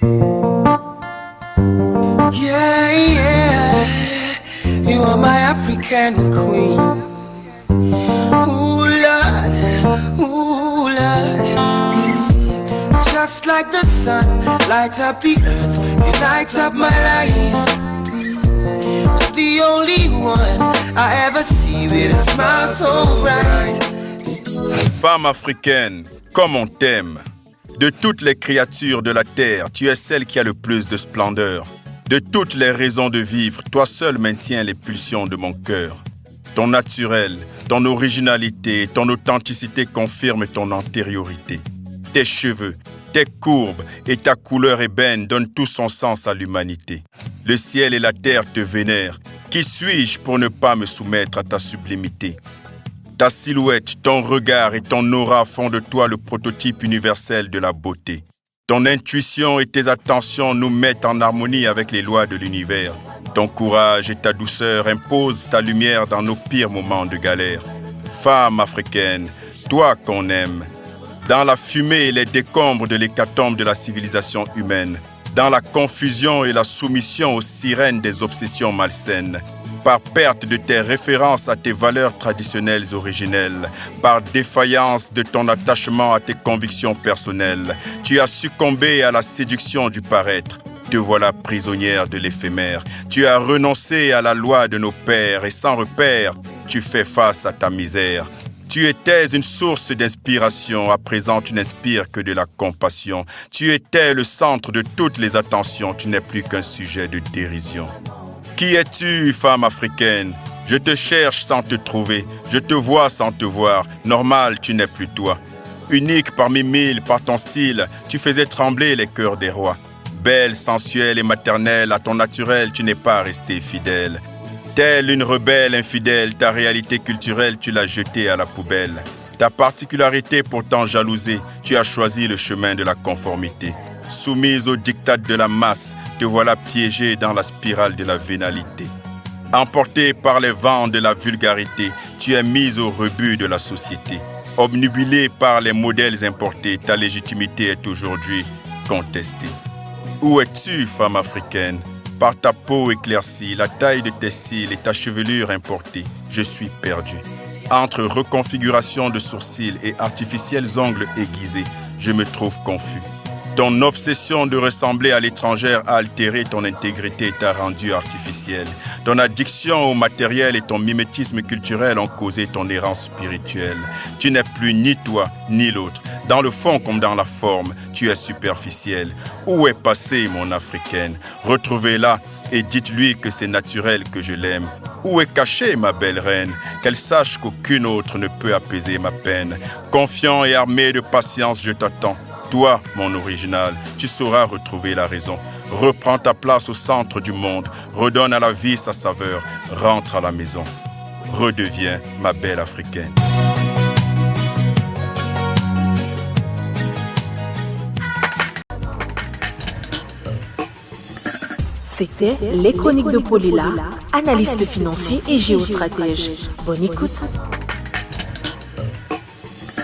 Yeah, yeah, you are my African queen. Ooh, Lord, ooh, Lord. Just like the sun, light up the earth, you light up my life. The only one I ever see with a smile so bright. Femme africaine, comme on t'aime. De toutes les créatures de la terre, tu es celle qui a le plus de splendeur. De toutes les raisons de vivre, toi seul maintiens les pulsions de mon cœur. Ton naturel, ton originalité, ton authenticité confirment ton antériorité. Tes cheveux, tes courbes et ta couleur ébène donnent tout son sens à l'humanité. Le ciel et la terre te vénèrent. Qui suis-je pour ne pas me soumettre à ta sublimité? Ta silhouette, ton regard et ton aura font de toi le prototype universel de la beauté. Ton intuition et tes attentions nous mettent en harmonie avec les lois de l'univers. Ton courage et ta douceur imposent ta lumière dans nos pires moments de galère. Femme africaine, toi qu'on aime. Dans la fumée et les décombres de l'hécatombe de la civilisation humaine, dans la confusion et la soumission aux sirènes des obsessions malsaines, par perte de tes références à tes valeurs traditionnelles originelles, par défaillance de ton attachement à tes convictions personnelles, tu as succombé à la séduction du paraître. Te voilà prisonnière de l'éphémère. Tu as renoncé à la loi de nos pères et sans repère, tu fais face à ta misère. Tu étais une source d'inspiration, à présent tu n'inspires que de la compassion. Tu étais le centre de toutes les attentions, tu n'es plus qu'un sujet de dérision. Qui es-tu, femme africaine? Je te cherche sans te trouver, je te vois sans te voir. Normal, tu n'es plus toi. Unique parmi mille, par ton style, tu faisais trembler les cœurs des rois. Belle, sensuelle et maternelle, à ton naturel, tu n'es pas restée fidèle. Telle une rebelle infidèle, ta réalité culturelle, tu l'as jetée à la poubelle. Ta particularité pourtant jalousée, tu as choisi le chemin de la conformité. Soumise au diktat de la masse, te voilà piégée dans la spirale de la vénalité. Emportée par les vents de la vulgarité, tu es mise au rebut de la société. Obnubilée par les modèles importés, ta légitimité est aujourd'hui contestée. Où es-tu, femme africaine? Par ta peau éclaircie, la taille de tes cils et ta chevelure importée, je suis perdu. Entre reconfiguration de sourcils et artificiels ongles aiguisés, je me trouve confus. Ton obsession de ressembler à l'étrangère a altéré ton intégrité et t'a rendu artificielle. Ton addiction au matériel et ton mimétisme culturel ont causé ton errance spirituelle. Tu n'es plus ni toi ni l'autre. Dans le fond comme dans la forme, tu es superficielle. Où est passée mon africaine? Retrouvez-la et dites-lui que c'est naturel que je l'aime. Où est cachée ma belle reine? Qu'elle sache qu'aucune autre ne peut apaiser ma peine. Confiant et armé de patience, je t'attends. Toi, mon original, tu sauras retrouver la raison. Reprends ta place au centre du monde. Redonne à la vie sa saveur. Rentre à la maison. Redeviens ma belle africaine. C'était les chroniques de Paulilla, analyste financier et géostratège. Bonne écoute.